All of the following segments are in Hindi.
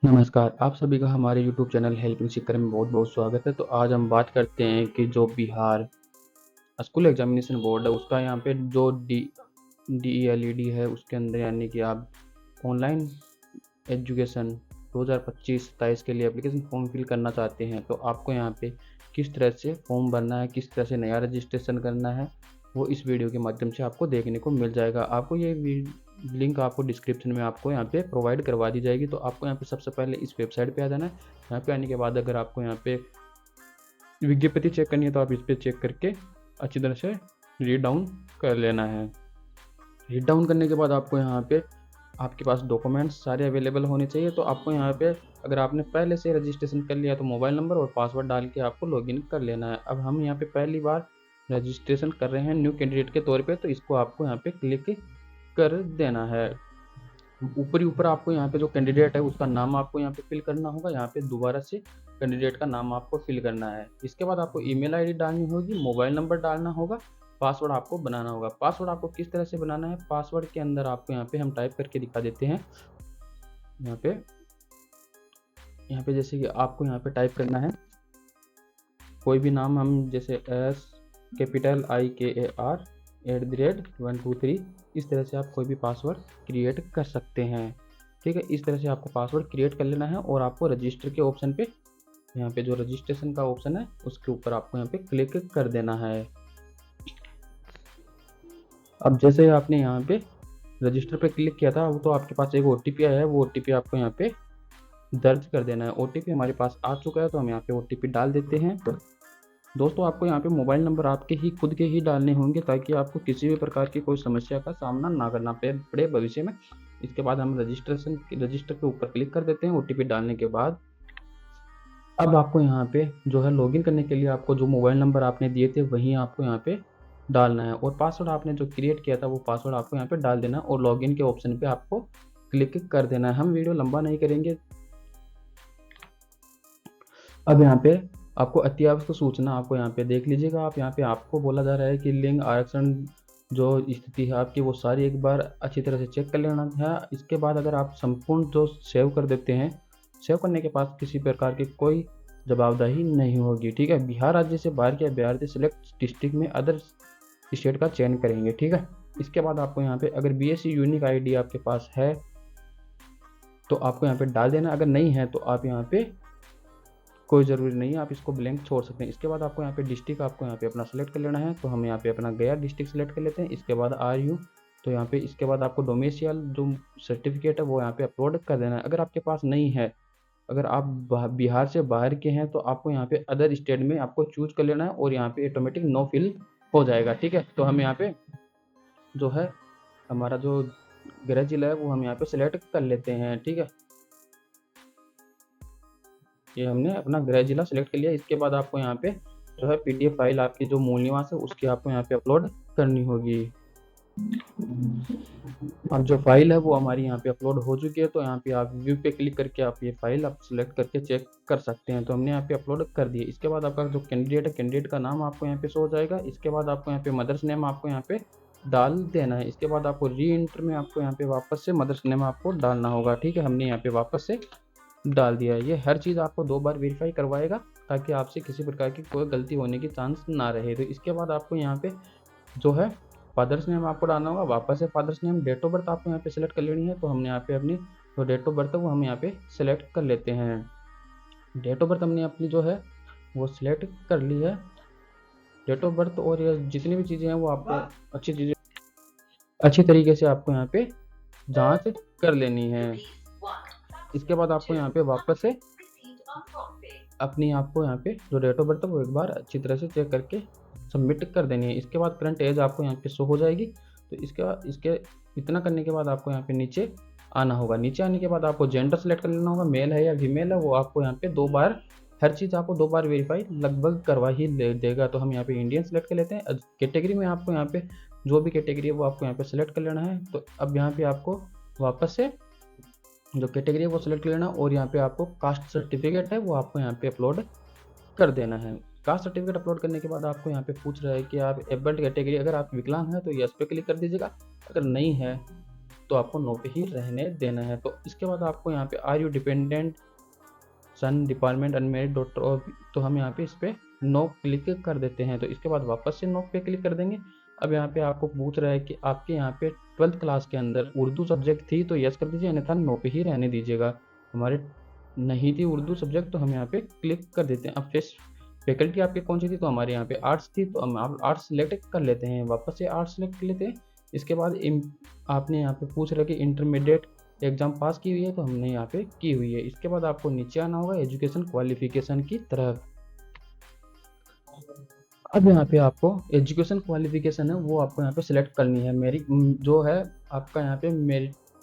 नमस्कार, आप सभी का हमारे यूट्यूब चैनल हेल्पिंग सीकर में बहुत-बहुत स्वागत है। तो आज हम बात करते हैं कि जो बिहार स्कूल एग्ज़ामिनेशन बोर्ड है, उसका यहाँ पे जो डीईएलईडी है, उसके अंदर यानी कि आप ऑनलाइन एजुकेशन 2025-27 के लिए एप्लीकेशन फॉर्म फिल करना चाहते हैं, तो आपको यहाँ पे किस तरह से फॉर्म भरना है, किस तरह से नया रजिस्ट्रेशन करना है, वो इस वीडियो के माध्यम से आपको देखने को मिल जाएगा। आपको ये लिंक आपको डिस्क्रिप्शन में आपको यहाँ पे प्रोवाइड करवा दी जाएगी। तो आपको यहाँ पे सबसे पहले इस वेबसाइट पे आ जाना है। यहाँ पे आने के बाद अगर आपको यहाँ पे विज्ञप्ति चेक करनी है तो आप इस पर चेक करके अच्छी तरह से रीड डाउन कर लेना है। रीड डाउन करने के बाद आपको यहाँ पे आपके पास डॉक्यूमेंट्स सारे अवेलेबल होने चाहिए। तो आपको यहाँ पे अगर आपने पहले से रजिस्ट्रेशन कर लिया तो मोबाइल नंबर और पासवर्ड डाल के आपको लॉगिन कर लेना है। अब हम यहाँ पे पहली बार रजिस्ट्रेशन कर रहे हैं न्यू कैंडिडेट के तौर पे, तो इसको आपको यहाँ पे क्लिक कर देना है। ऊपर आपको यहाँ पे जो कैंडिडेट है उसका नाम आपको यहाँ पे फिल करना होगा। यहाँ पे दोबारा से कैंडिडेट का नाम आपको फिल करना है। इसके बाद आपको ईमेल आईडी डालनी होगी, मोबाइल नंबर डालना होगा, पासवर्ड आपको बनाना होगा। पासवर्ड आपको किस तरह से बनाना है, पासवर्ड के अंदर आपको यहाँ पे हम टाइप करके दिखा देते हैं। यहाँ पे जैसे कि आपको यहाँ पे टाइप करना है कोई भी नाम, हम जैसे एस कैपिटल IKAR @123, इस तरह से आप कोई भी पासवर्ड क्रिएट कर सकते हैं। ठीक है, इस तरह से आपको पासवर्ड क्रिएट कर लेना है और आपको रजिस्टर के ऑप्शन पे, यहाँ पे जो रजिस्ट्रेशन का ऑप्शन है उसके ऊपर आपको यहाँ पे क्लिक कर देना है। अब जैसे आपने यहाँ पे रजिस्टर पे क्लिक किया था, वो तो आपके पास एक OTP आया है, वो OTP आपको यहाँ पे दर्ज कर देना है। OTP हमारे पास आ चुका है तो हम यहाँ पे OTP डाल देते हैं। दोस्तों, आपको यहाँ पे मोबाइल नंबर आपके ही खुद के ही डालने होंगे ताकि आपको किसी भी प्रकार की कोई समस्या का सामना ना करना पड़े भविष्य में। इसके बाद हम रजिस्टर के ऊपर क्लिक कर देते हैं OTP डालने के बाद। अब आपको यहाँ पे जो है लॉगिन करने के लिए आपको जो मोबाइल नंबर आपने दिए थे वही आपको यहाँ पे डालना है और पासवर्ड आपने जो क्रिएट किया था वो पासवर्ड आपको यहाँ पे डाल देना है और लॉगिन के ऑप्शन पे आपको क्लिक कर देना है। हम वीडियो लंबा नहीं करेंगे। अब यहाँ पे आपको अति आवश्यक सूचना आपको यहाँ पे देख लीजिएगा। आप यहाँ पे आपको बोला जा रहा है कि लिंग आरक्षण जो स्थिति है आपकी वो सारी एक बार अच्छी तरह से चेक कर लेना है। इसके बाद अगर आप संपूर्ण जो सेव कर देते हैं, सेव करने के बाद किसी प्रकार की कोई जवाबदेही नहीं होगी। ठीक है, बिहार राज्य से बाहर के अभ्यर्थी सिलेक्ट डिस्ट्रिक्ट में अदर स्टेट का चयन करेंगे। ठीक है, इसके बाद आपको यहाँ पे अगर BSc यूनिक ID आपके पास है तो आपको यहाँ पे डाल देना। अगर नहीं है तो आप यहाँ पे कोई ज़रूरी नहीं है, आप इसको ब्लैंक छोड़ सकते हैं। इसके बाद आपको यहाँ पे डिस्ट्रिक्ट आपको यहाँ पे अपना सेलेक्ट कर लेना है। तो हम यहाँ पे अपना गया डिस्ट्रिक्ट सेलेक्ट कर लेते हैं। इसके बाद RU, तो यहाँ पे इसके बाद आपको डोमेसियल जो सर्टिफिकेट है वो यहाँ पे अपलोड कर देना है। अगर आपके पास नहीं है, अगर आप बिहार से बाहर के हैं तो आपको यहाँ पे अदर स्टेट में आपको चूज कर लेना है और यहाँ पे ऑटोमेटिक नो फिल हो जाएगा। ठीक है, तो हम यहाँ पे जो है हमारा जो गृह जिला है वो हम यहाँ पे सिलेक्ट कर लेते हैं। ठीक है, ये हमने अपना गृह जिला सेलेक्ट कर लिया। इसके बाद आपको यहाँ पे जो है PDF फाइल आपकी जो मूल निवास है उसकी आपको यहाँ पे अपलोड करनी होगी। अब जो फाइल है वो हमारी यहाँ पे अपलोड हो चुकी है, तो यहाँ पे आप व्यू पे क्लिक करके आप ये फाइल आप सिलेक्ट करके चेक कर सकते हैं। तो हमने यहाँ पे अपलोड कर दिए। इसके बाद आपका जो कैंडिडेट है, कैंडिडेट का नाम आपको यहाँ पे शो हो जाएगा। इसके बाद आपको यहाँ पे मदर्स नेम आपको यहाँ पे डाल देना है। इसके बाद आपको री एंटर में आपको यहाँ पे वापस से मदर्स नेम आपको डालना होगा। ठीक है, हमने यहाँ पे वापस से डाल दिया है। ये हर चीज़ आपको 2 बार वेरीफाई करवाएगा ताकि आपसे किसी प्रकार की कोई गलती होने की चांस ना रहे। तो इसके बाद आपको यहाँ पे जो है फादर्स नेम आपको डालना होगा। वापस से father's name, date of birth आपको यहाँ पे सिलेक्ट कर लेनी है। तो हमने यहाँ पे अपनी जो डेट ऑफ बर्थ है वो हम यहाँ पे सिलेक्ट कर लेते हैं। डेट ऑफ बर्थ हमने अपनी जो है वो सिलेक्ट कर ली है। डेट ऑफ बर्थ और ये जितनी भी चीज़ें हैं वो आपको अच्छी तरीके से आपको यहाँ पे जाँच कर लेनी है। इसके बाद आपको यहाँ पे वापस से अपनी आपको यहाँ पे जो डेट ऑफ बर्थ है वो एक बार अच्छी तरह से चेक करके सबमिट कर देनी है। इसके बाद करंट एज आपको यहाँ पे शो हो जाएगी। तो इसके इतना करने के बाद आपको यहाँ पे नीचे आना होगा। नीचे आने के बाद आपको जेंडर सेलेक्ट कर लेना होगा, मेल है या फीमेल है वो आपको यहाँ पे 2 बार, हर चीज़ आपको 2 बार वेरीफाई लगभग करवा ही देगा। तो हम यहाँ पे इंडियन सेलेक्ट कर लेते हैं। कैटेगरी में आपको यहाँ पे जो भी कैटेगरी है वो आपको यहाँ पे सेलेक्ट कर लेना है। तो अब यहाँ पे आपको वापस से जो कैटेगरी है वो सिलेक्ट कर लेना और यहाँ पे आपको कास्ट सर्टिफिकेट है वो आपको यहाँ पे अपलोड कर देना है। कास्ट सर्टिफिकेट अपलोड करने के बाद आपको यहाँ पे पूछ रहा है कि आप एबल्ड कैटेगरी, अगर आप विकलांग हैं तो यस पे क्लिक कर दीजिएगा। अगर नहीं है तो आपको नो पे ही रहने देना है। तो इसके बाद आपको यहाँ पे are you dependent son department unmarried doctor, और तो हम यहाँ पे इस पर नो क्लिक कर देते हैं। तो इसके बाद वापस से नो पे क्लिक कर देंगे। अब यहाँ पे आपको पूछ रहा है कि आपके यहाँ पे 12th क्लास के अंदर उर्दू सब्जेक्ट थी तो यस कर दीजिए, अन्यथा नो पे ही रहने दीजिएगा। हमारे नहीं थी उर्दू सब्जेक्ट तो हम यहाँ पे क्लिक कर देते हैं। अब फैकल्टी आपकी कौन सी थी, तो हमारे यहाँ पे आर्ट्स थी, तो हम आर्ट्स सेलेक्ट कर लेते हैं, वापस से आर्ट्स सेलेक्ट कर लेते हैं। इसके बाद आपने यहाँ पे पूछ रहा है कि इंटरमीडिएट एग्जाम पास की हुई है, तो हमने यहाँ पे की हुई है। इसके बाद आपको नीचे आना होगा एजुकेशन क्वालिफिकेशन की तरफ। अब यहाँ पे आपको एजुकेशन क्वालिफिकेशन है वो आपको यहाँ पे सिलेक्ट करनी है। मेरी जो है आपका यहाँ पे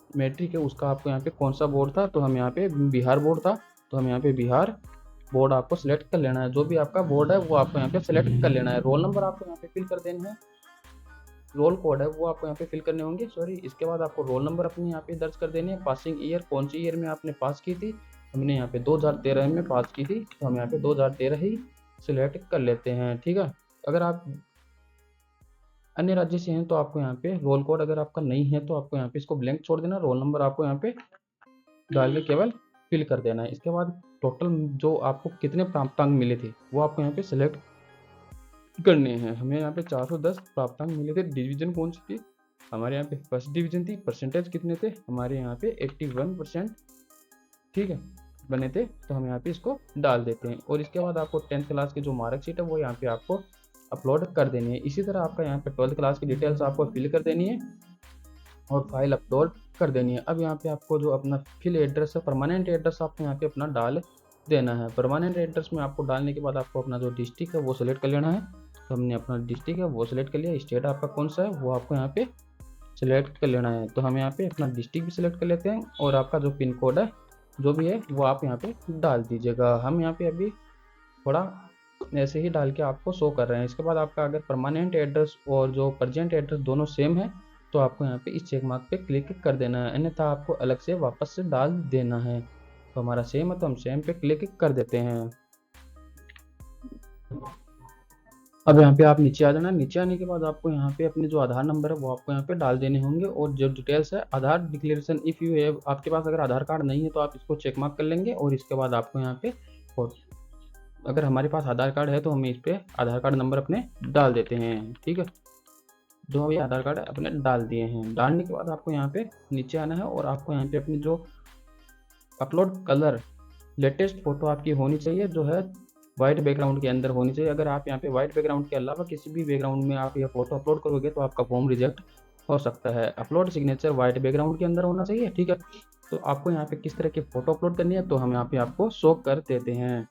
मैट्रिक है उसका आपको यहाँ पे कौन सा बोर्ड था, तो हम यहाँ पे बिहार बोर्ड था, तो हम यहाँ पे बिहार बोर्ड आपको सिलेक्ट कर लेना है। जो भी आपका बोर्ड है वो आपको यहाँ पे सिलेक्ट कर लेना है। रोल नंबर आपको यहाँ पे फिल कर देना है, रोल कोड है वो आपको यहाँ पे फिल करने होंगे, सॉरी। इसके बाद आपको रोल नंबर अपने यहाँ पे दर्ज कर देने हैं। पासिंग ईयर कौन सी ईयर में आपने पास की थी, हमने यहाँ पे 2013 में पास की थी, तो हम यहाँ पे 2013 ही सिलेक्ट कर लेते हैं, ठीक है। अगर आप अन्य राज्य से हैं तो आपको यहाँ पे रोल कोड अगर आपका नहीं है तो आपको यहाँ पे इसको ब्लैंक छोड़ देना, रोल नंबर आपको यहाँ पे डाल के केवल फिल कर देना है। इसके बाद टोटल जो आपको कितने प्राप्तांक मिले थे वो आपको यहाँ पे सिलेक्ट करने हैं। हमें यहाँ पे 410 प्राप्तांक मिले थे। डिवीजन कौन सी थी, हमारे यहाँ पे फर्स्ट डिवीजन थी। परसेंटेज कितने थे, हमारे यहाँ पे 81%, ठीक है, बने थे, तो हम यहाँ पे इसको डाल देते हैं। और इसके बाद आपको 10th क्लास की जो मार्कशीट है वो यहाँ पे आपको अपलोड कर देनी है। इसी तरह आपका यहाँ पे 12th क्लास की डिटेल्स आपको फिल कर देनी है और फाइल अपलोड कर देनी है। अब यहाँ पे आपको जो अपना फिल एड्रेस है, परमानेंट एड्रेस आपको यहाँ पे अपना डाल देना है। परमानेंट एड्रेस में आपको डालने के बाद आपको अपना जो डिस्ट्रिक्ट है वो सिलेक्ट कर लेना है। तो हमने अपना डिस्ट्रिक्ट है वो सिलेक्ट कर लिया। स्टेट आपका कौन सा है वो आपको यहाँ पे सिलेक्ट कर लेना है। तो हम यहाँ पे अपना डिस्ट्रिक्ट भी सिलेक्ट कर लेते हैं और आपका जो पिन कोड है जो भी है वो आप यहाँ पे डाल दीजिएगा। हम यहाँ पे अभी थोड़ा ऐसे ही डाल के आपको शो कर रहे हैं। इसके बाद आपका अगर परमानेंट एड्रेस और जो प्रेजेंट एड्रेस दोनों सेम है तो आपको यहाँ पे इस चेक मार्क पे क्लिक कर देना है, अन्यथा आपको अलग से वापस से डाल देना है। तो हमारा सेम है तो हम सेम पे क्लिक कर देते हैं। अब यहाँ पे आप नीचे आ जाना। नीचे आने के बाद आपको यहाँ पे अपने जो आधार नंबर है वो आपको यहाँ पे डाल देने होंगे और जो डिटेल्स है आधार डिक्लेरेशन इफ़ यू हैव, आपके पास अगर आधार कार्ड नहीं है तो आप इसको चेक मार्क कर लेंगे। और इसके बाद आपको यहाँ पे, और अगर हमारे पास आधार कार्ड है तो हम इस पर आधार कार्ड नंबर अपने डाल देते हैं, ठीक है। जो अभी आधार कार्ड अपने डाल दिए हैं। डालने के बाद आपको यहाँ पे नीचे आना है और आपको यहाँ पे अपनी जो अपलोड कलर लेटेस्ट फोटो आपकी होनी चाहिए, जो है वाइट बैकग्राउंड के अंदर होनी चाहिए। अगर आप यहाँ पे वाइट बैकग्राउंड के अलावा किसी भी बैकग्राउंड में आप ये फोटो अपलोड करोगे तो आपका फॉर्म रिजेक्ट हो सकता है। अपलोड सिग्नेचर वाइट बैकग्राउंड के अंदर होना चाहिए, ठीक है। तो आपको यहाँ पे किस तरह की फोटो अपलोड करनी है तो हम यहाँ पे आपको शो कर देते हैं।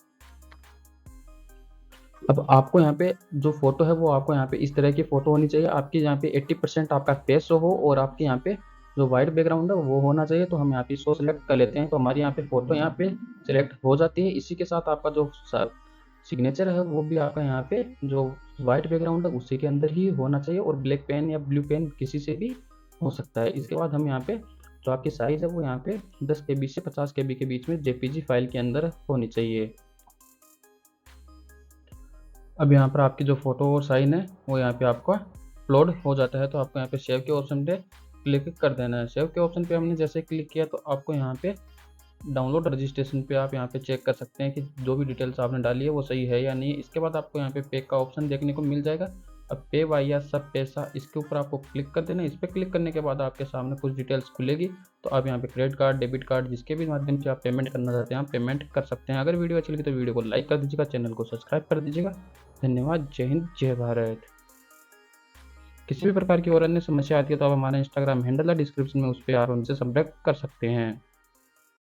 अब आपको यहाँ पे जो फोटो है वो आपको यहाँ पे इस तरह की फोटो होनी चाहिए। आपकी यहाँ पे 80% आपका फेस हो और आपके यहाँ पे जो वाइट बैकग्राउंड है वो होना चाहिए। तो हम यहाँ पे इसको सिलेक्ट कर लेते हैं, तो हमारी यहाँ पे फोटो यहाँ पे सिलेक्ट हो जाती है। इसी के साथ आपका जो सिग्नेचर है वो भी आपका यहाँ पे जो वाइट बैकग्राउंड है उसी के अंदर ही होना चाहिए और ब्लैक पेन या ब्लू पेन किसी से भी हो सकता है। इसके बाद हम यहाँ पे जो आपकी साइज है वो यहाँ पे 10 KB से 50 KB के बीच में JPG फाइल के अंदर होनी चाहिए। अब यहाँ पर आपकी जो फोटो और साइन है वो यहाँ पे आपका अपलोड हो जाता है। तो आपको यहाँ पे सेव के ऑप्शन पे क्लिक कर देना है। सेव के ऑप्शन पे हमने जैसे क्लिक किया तो आपको यहाँ पे डाउनलोड रजिस्ट्रेशन पे आप यहाँ पे चेक कर सकते हैं कि जो भी डिटेल्स आपने डाली है वो सही है या नहीं। इसके बाद आपको यहाँ पे पे का ऑप्शन देखने को मिल जाएगा। अब पे वाया सब पैसा, इसके ऊपर आपको क्लिक कर देना। इस पर क्लिक करने के बाद आपके सामने कुछ डिटेल्स खुलेगी, तो आप यहाँ पे क्रेडिट कार्ड, डेबिट कार्ड, जिसके भी माध्यम से आप पेमेंट करना चाहते हैं आप पेमेंट कर सकते हैं। अगर वीडियो अच्छी लगी तो वीडियो को लाइक कर दीजिएगा, चैनल को सब्सक्राइब कर दीजिएगा। धन्यवाद। जय हिंद, जय भारत। किसी भी प्रकार की और अन्य समस्या आती है तो आप हमारा इंस्टाग्राम हैंडल है डिस्क्रिप्शन में, उस पर आप हमसे संपर्क कर सकते हैं।